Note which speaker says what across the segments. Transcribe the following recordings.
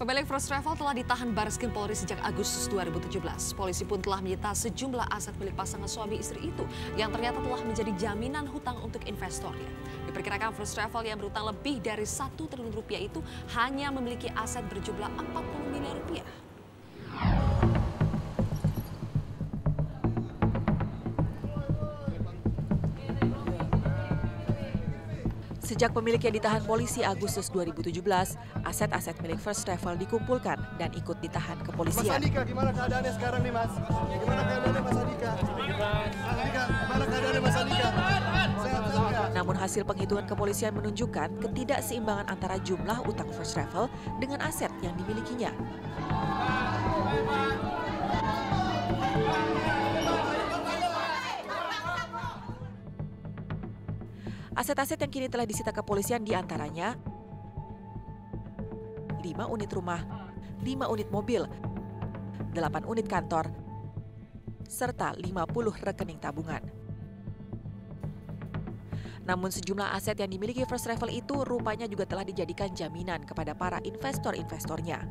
Speaker 1: Pemilik First Travel telah ditahan Barreskrim Polri sejak Agustus 2017. Polisi pun telah menyita sejumlah aset milik pasangan suami istri itu yang ternyata telah menjadi jaminan hutang untuk investornya. Diperkirakan First Travel yang berhutang lebih dari 1 triliun rupiah itu hanya memiliki aset berjumlah 40 miliar rupiah.
Speaker 2: Sejak pemiliknya ditahan polisi Agustus 2017, aset-aset milik First Travel dikumpulkan dan ikut ditahan kepolisian.
Speaker 3: Mas Andika, gimana keadaannya sekarang nih, Mas? Gimana keadaannya Mas Andika? Gimana keadaannya Mas Andika? Sehat-sehat.
Speaker 2: Namun hasil penghitungan kepolisian menunjukkan ketidakseimbangan antara jumlah utang First Travel dengan aset yang dimilikinya. Aset-aset yang kini telah disita kepolisian diantaranya 5 unit rumah, 5 unit mobil, 8 unit kantor, serta 50 rekening tabungan. Namun sejumlah aset yang dimiliki First Travel itu rupanya juga telah dijadikan jaminan kepada para investor-investornya.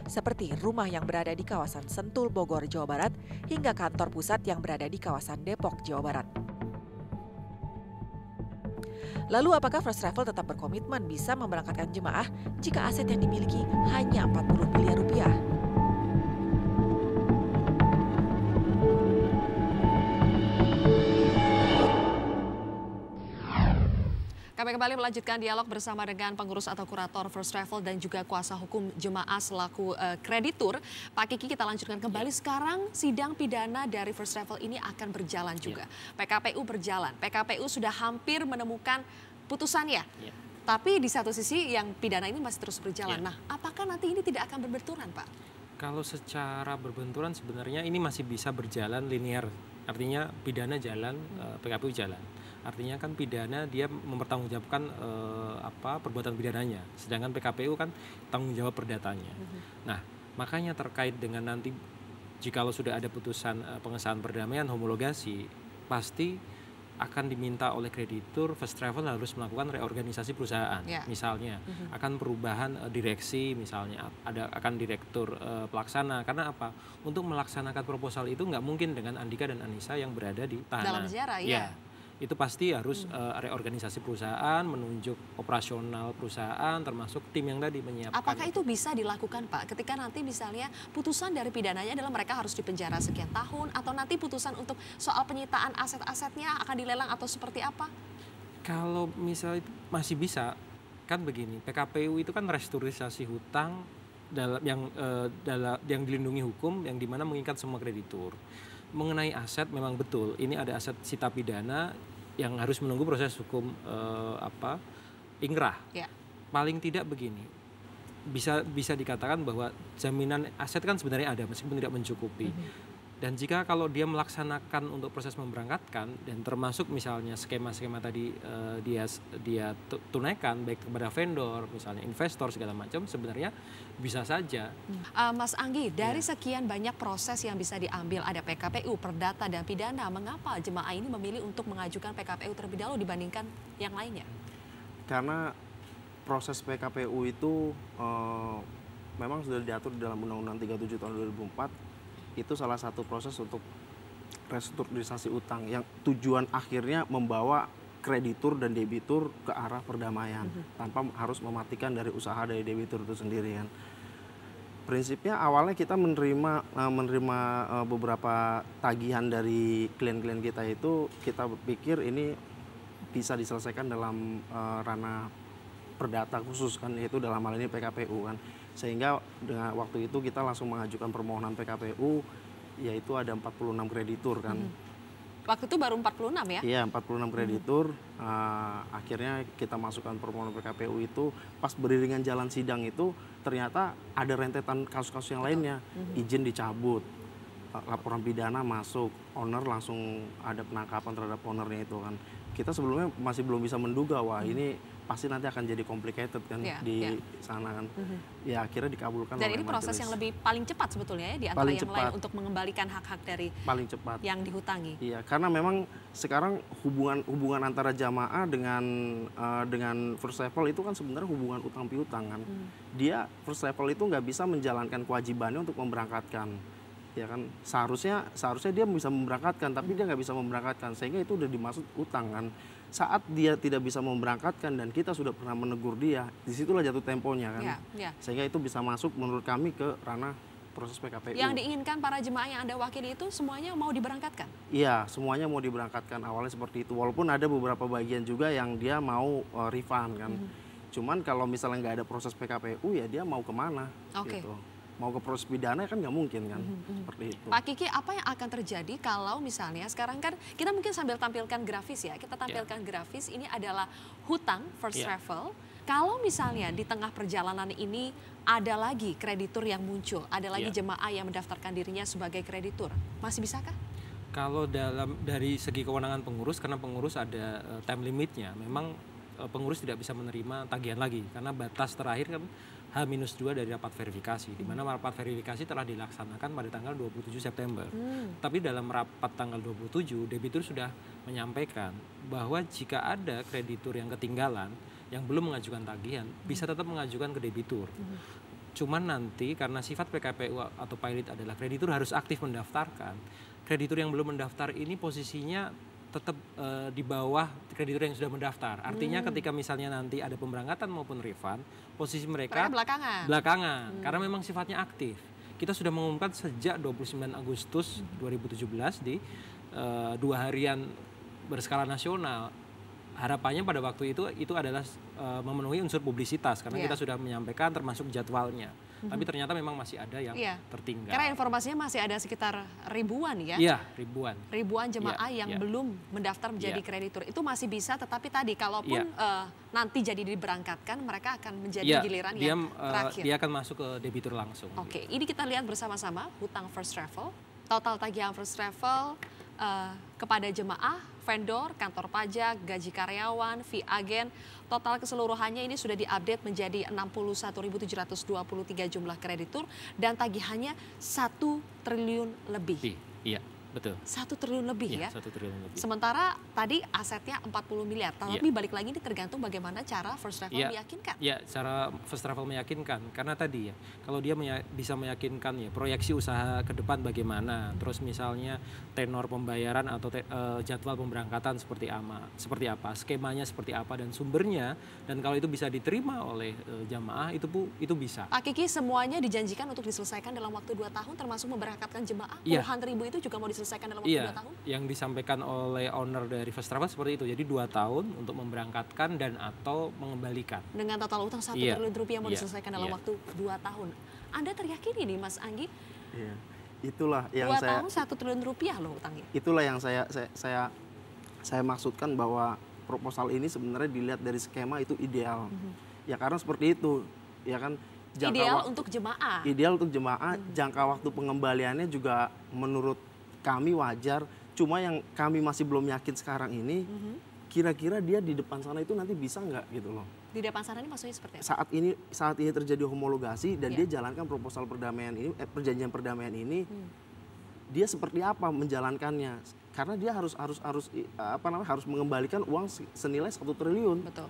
Speaker 2: Seperti rumah yang berada di kawasan Sentul, Bogor, Jawa Barat, hingga kantor pusat yang berada di kawasan Depok, Jawa Barat. Lalu apakah First Travel tetap berkomitmen bisa memberangkatkan jemaah jika aset yang dimiliki hanya 40 miliar rupiah?
Speaker 1: Kami kembali melanjutkan dialog bersama dengan pengurus atau kurator First Travel dan juga kuasa hukum jemaah selaku kreditur. Pak Kiki, kita lanjutkan kembali. Sekarang sidang pidana dari First Travel ini akan berjalan juga. PKPU berjalan. PKPU sudah hampir menemukan putusannya. Tapi di satu sisi yang pidana ini masih terus berjalan. Nah, apakah nanti ini tidak akan berbenturan, Pak?
Speaker 4: Kalau secara berbenturan sebenarnya ini masih bisa berjalan linear. Artinya pidana jalan, PKPU jalan. Artinya kan pidana dia mempertanggungjawabkan perbuatan pidananya, sedangkan PKPU kan tanggung jawab perdatanya. Nah, makanya terkait dengan nanti jikalau sudah ada putusan pengesahan perdamaian homologasi, pasti akan diminta oleh kreditur First Travel harus melakukan reorganisasi perusahaan. Misalnya akan perubahan direksi, misalnya akan direktur pelaksana. Karena apa? Untuk melaksanakan proposal itu nggak mungkin dengan Andika dan Anissa yang berada di tahanan.
Speaker 1: Dalam penjara, ya.
Speaker 4: Itu pasti harus reorganisasi perusahaan, menunjuk operasional perusahaan, termasuk tim yang tadi menyiapkan.
Speaker 1: Apakah itu bisa dilakukan, Pak? Ketika nanti misalnya putusan dari pidananya adalah mereka harus dipenjara sekian tahun, atau nanti putusan untuk soal penyitaan aset-asetnya akan dilelang atau seperti apa?
Speaker 4: Kalau misalnya masih bisa, kan begini, PKPU itu kan restrukturisasi hutang yang dilindungi hukum, yang dimana mengikat semua kreditur. Mengenai aset memang betul, ini ada aset sita pidana yang harus menunggu proses hukum inkrah. Paling tidak begini, bisa dikatakan bahwa jaminan aset kan sebenarnya ada meskipun tidak mencukupi. Dan jika kalau dia melaksanakan untuk proses memberangkatkan dan termasuk misalnya skema-skema tadi dia tunaikan baik kepada vendor, misalnya investor segala macam, sebenarnya bisa saja.
Speaker 1: Mas Anggi, dari sekian banyak proses yang bisa diambil, ada PKPU, perdata dan pidana, mengapa jemaah ini memilih untuk mengajukan PKPU terlebih dahulu dibandingkan yang lainnya?
Speaker 3: Karena proses PKPU itu memang sudah diatur dalam Undang-Undang 37 tahun 2004. Itu salah satu proses untuk restrukturisasi utang yang tujuan akhirnya membawa kreditur dan debitur ke arah perdamaian tanpa harus mematikan dari usaha dari debitur itu sendiri kan. Prinsipnya awalnya kita menerima beberapa tagihan dari klien-klien kita itu, kita pikir ini bisa diselesaikan dalam ranah perdata khusus kan, yaitu dalam hal ini PKPU kan. Sehingga dengan waktu itu kita langsung mengajukan permohonan PKPU, yaitu ada 46 kreditur kan.
Speaker 1: Waktu itu baru 46 ya?
Speaker 3: Iya, 46 kreditur. Akhirnya kita masukkan permohonan PKPU itu, pas beriringan jalan sidang itu ternyata ada rentetan kasus-kasus yang lainnya. Izin dicabut, laporan pidana masuk, owner langsung ada penangkapan terhadap ownernya itu kan. kita sebelumnya masih belum bisa menduga wah ini pasti nanti akan jadi complicated kan di sana kan. Ya akhirnya dikabulkan
Speaker 1: dan
Speaker 3: oleh
Speaker 1: ini proses
Speaker 3: majelis.
Speaker 1: yang lebih paling cepat sebetulnya ya di antara
Speaker 3: Paling
Speaker 1: yang
Speaker 3: cepat.
Speaker 1: lain untuk mengembalikan hak-hak dari
Speaker 3: Paling cepat.
Speaker 1: yang dihutangi.
Speaker 3: Iya, karena memang sekarang hubungan antara jamaah dengan first travel itu kan sebenarnya hubungan utang piutang kan. Dia first travel itu nggak bisa menjalankan kewajibannya untuk memberangkatkan. Ya kan, seharusnya dia bisa memberangkatkan, tapi dia nggak bisa memberangkatkan, sehingga itu udah dimaksud utang kan. Saat dia tidak bisa memberangkatkan dan kita sudah pernah menegur dia, disitulah jatuh temponya kan. Sehingga itu bisa masuk menurut kami ke ranah proses PKPU.
Speaker 1: Yang diinginkan para jemaah yang Anda wakili itu semuanya mau diberangkatkan?
Speaker 3: Iya, semuanya mau diberangkatkan, awalnya seperti itu. Walaupun ada beberapa bagian juga yang dia mau refund kan. Cuman kalau misalnya nggak ada proses PKPU ya dia mau kemana gitu. Mau ke proses pidana kan nggak mungkin kan, seperti itu.
Speaker 1: Pak Kiki, apa yang akan terjadi kalau misalnya sekarang kan kita mungkin sambil tampilkan grafis ya, kita tampilkan grafis ini adalah hutang first travel. Kalau misalnya di tengah perjalanan ini ada lagi kreditur yang muncul, ada lagi jemaah yang mendaftarkan dirinya sebagai kreditur, masih bisakah?
Speaker 4: Kalau dari segi kewenangan pengurus, karena pengurus ada time limitnya, memang pengurus tidak bisa menerima tagihan lagi karena batas terakhir kan H-2 dari rapat verifikasi, di mana rapat verifikasi telah dilaksanakan pada tanggal 27 September. Tapi dalam rapat tanggal 27, debitur sudah menyampaikan bahwa jika ada kreditur yang ketinggalan, yang belum mengajukan tagihan, bisa tetap mengajukan ke debitur. Cuman nanti karena sifat PKPU atau pilot adalah kreditur harus aktif mendaftarkan, kreditur yang belum mendaftar ini posisinya tetap di bawah kreditur yang sudah mendaftar. Artinya ketika misalnya nanti ada pemberangkatan maupun refund, posisi mereka belakangan karena memang sifatnya aktif. Kita sudah mengumumkan sejak 29 Agustus 2017 di 2 harian berskala nasional. Harapannya pada waktu itu adalah memenuhi unsur publisitas karena kita sudah menyampaikan termasuk jadwalnya. Tapi ternyata memang masih ada yang tertinggal.
Speaker 1: Karena informasinya masih ada sekitar ribuan ya?
Speaker 4: Iya, ribuan.
Speaker 1: Ribuan jemaah yang belum mendaftar menjadi kreditur. Itu masih bisa, tetapi tadi kalaupun nanti jadi diberangkatkan, mereka akan menjadi giliran yang terakhir.
Speaker 4: Dia akan masuk ke debitur langsung.
Speaker 1: Oke, ini kita lihat bersama-sama hutang first travel. Total tagihan first travel kepada jemaah, vendor, kantor pajak, gaji karyawan, fee agen, total keseluruhannya ini sudah diupdate menjadi 61.723 jumlah kreditur dan tagihannya 1 triliun lebih.
Speaker 4: Iya, betul.
Speaker 1: 1 triliun lebih ya.
Speaker 4: 1 triliun lebih.
Speaker 1: Sementara tadi asetnya 40 miliar. Tapi balik lagi ini tergantung bagaimana cara first travel meyakinkan.
Speaker 4: Iya, cara first travel meyakinkan. Karena tadi ya, kalau dia bisa meyakinkan ya proyeksi usaha ke depan bagaimana, terus misalnya tenor pembayaran atau jadwal pemberangkatan seperti apa, skemanya seperti apa dan sumbernya, dan kalau itu bisa diterima oleh jamaah itu bisa.
Speaker 1: Pak Kiki, semuanya dijanjikan untuk diselesaikan dalam waktu 2 tahun termasuk memberangkatkan jemaah. Puluhan ribu itu juga mau diselesaikan dalam waktu 2 tahun?
Speaker 4: Yang disampaikan oleh owner dari first travel seperti itu. Jadi 2 tahun untuk memberangkatkan dan atau mengembalikan.
Speaker 1: Dengan total utang 1 triliun rupiah mau diselesaikan dalam waktu 2 tahun. Anda teryakini nih Mas Anggi?
Speaker 3: Iya. Itulah yang
Speaker 1: 2 tahun 1 triliun rupiah loh utangnya.
Speaker 3: Itulah yang saya maksudkan bahwa proposal ini sebenarnya dilihat dari skema itu ideal. Ya karena seperti itu, ya kan.
Speaker 1: Ideal untuk jemaah.
Speaker 3: Ideal untuk jemaah, jangka waktu pengembaliannya juga menurut kami wajar. Cuma yang kami masih belum yakin sekarang ini, kira-kira dia di depan sana itu nanti bisa nggak gitu loh.
Speaker 1: Di depan sana ini maksudnya seperti apa?
Speaker 3: Saat ini terjadi homologasi dan dia jalankan proposal perdamaian ini, perjanjian perdamaian ini, dia seperti apa menjalankannya? Karena dia harus mengembalikan uang senilai 1 triliun.
Speaker 1: Betul.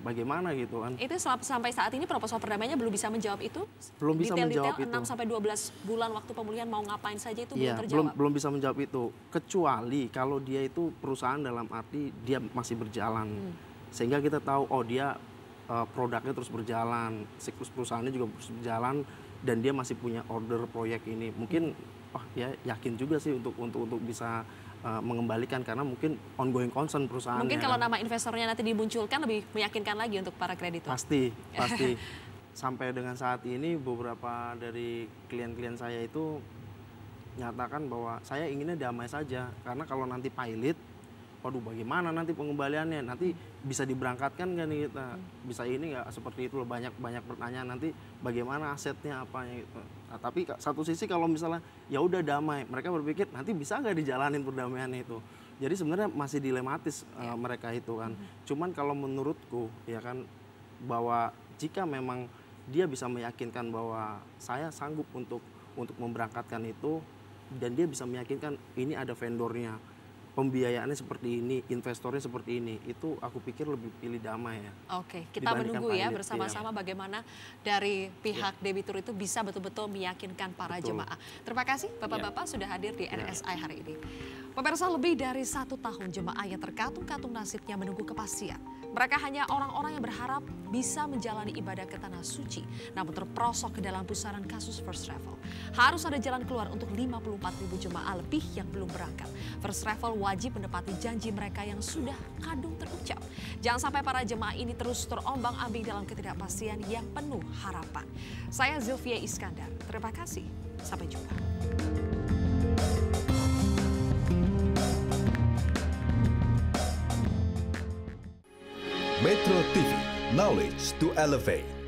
Speaker 3: Bagaimana gitu kan?
Speaker 1: Itu sampai saat ini proposal perdamaiannya belum bisa menjawab itu?
Speaker 3: Belum bisa menjawab itu.
Speaker 1: 6 sampai 12 bulan waktu pemulihan mau ngapain saja itu belum terjawab?
Speaker 3: Belum bisa menjawab itu. Kecuali kalau dia itu perusahaan dalam arti dia masih berjalan. Sehingga kita tahu, oh dia produknya terus berjalan, siklus perusahaannya juga terus berjalan, dan dia masih punya order proyek ini. Mungkin ya yakin juga sih untuk bisa mengembalikan karena mungkin ongoing concern perusahaannya.
Speaker 1: Mungkin kalau nama investornya nanti dimunculkan lebih meyakinkan lagi untuk para kreditur.
Speaker 3: Pasti. Sampai dengan saat ini beberapa dari klien-klien saya itu nyatakan bahwa saya inginnya damai saja karena kalau nanti pilot, waduh bagaimana nanti pengembaliannya, nanti bisa diberangkatkan nggak nih kita, bisa ini nggak, seperti itu loh, banyak pertanyaan nanti bagaimana asetnya apanya gitu. Nah, tapi satu sisi kalau misalnya ya udah damai, mereka berpikir nanti bisa nggak dijalanin perdamaian itu. Jadi sebenarnya masih dilematis mereka itu kan. Cuman kalau menurutku ya kan, bahwa jika memang dia bisa meyakinkan bahwa saya sanggup untuk memberangkatkan itu, dan dia bisa meyakinkan ini ada vendornya, pembiayaannya seperti ini, investornya seperti ini, itu aku pikir lebih pilih damai ya.
Speaker 1: Oke, kita menunggu ya bersama-sama bagaimana dari pihak debitur itu bisa betul-betul meyakinkan para jemaah. Terima kasih Bapak-Bapak sudah hadir di NSI hari ini. Pemirsa, lebih dari 1 tahun jemaah yang terkatung-katung nasibnya menunggu kepastian. Mereka hanya orang-orang yang berharap bisa menjalani ibadah ke Tanah Suci, namun terperosok ke dalam pusaran kasus First Travel. Harus ada jalan keluar untuk 54.000 jemaah lebih yang belum berangkat. First Travel wajib menepati janji mereka yang sudah kadung terucap. Jangan sampai para jemaah ini terus terombang-ambing dalam ketidakpastian yang penuh harapan. Saya Zilvia Iskandar, terima kasih. Sampai jumpa.
Speaker 5: Metro TV, knowledge to elevate.